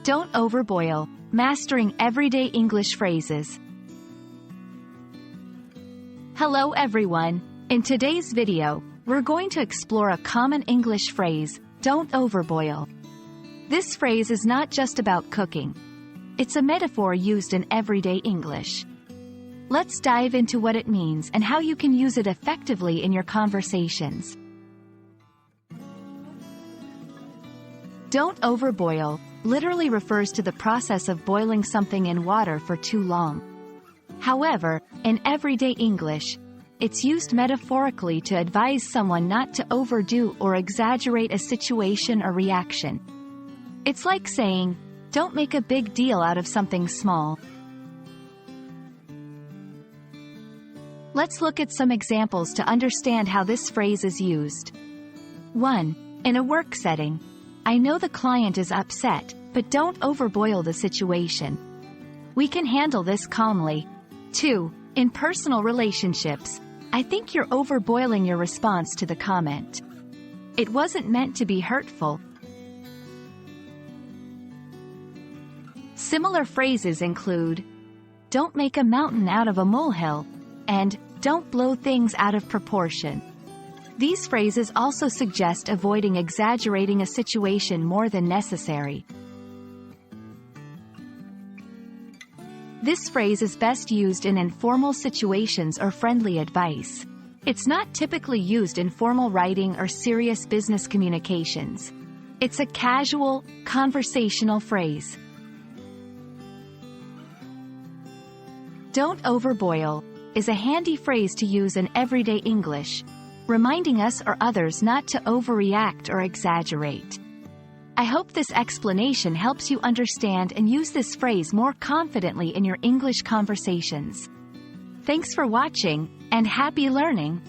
Don't overboil, mastering everyday English phrases. Hello everyone. In today's video, we're going to explore a common English phrase, don't overboil. This phrase is not just about cooking. It's a metaphor used in everyday English. Let's dive into what it means and how you can use it effectively in your conversations. Don't overboil literally refers to the process of boiling something in water for too long. However, in everyday English, it's used metaphorically to advise someone not to overdo or exaggerate a situation or reaction. It's like saying, don't make a big deal out of something small. Let's look at some examples to understand how this phrase is used. 1. In a work setting. I know the client is upset, but don't overboil the situation. We can handle this calmly. 2. In personal relationships. I think you're overboiling your response to the comment. It wasn't meant to be hurtful. Similar phrases include, don't make a mountain out of a molehill, and don't blow things out of proportion. These phrases also suggest avoiding exaggerating a situation more than necessary. This phrase is best used in informal situations or friendly advice. It's not typically used in formal writing or serious business communications. It's a casual, conversational phrase. Don't overboil is a handy phrase to use in everyday English, reminding us or others not to overreact or exaggerate. I hope this explanation helps you understand and use this phrase more confidently in your English conversations. Thanks for watching, and happy learning!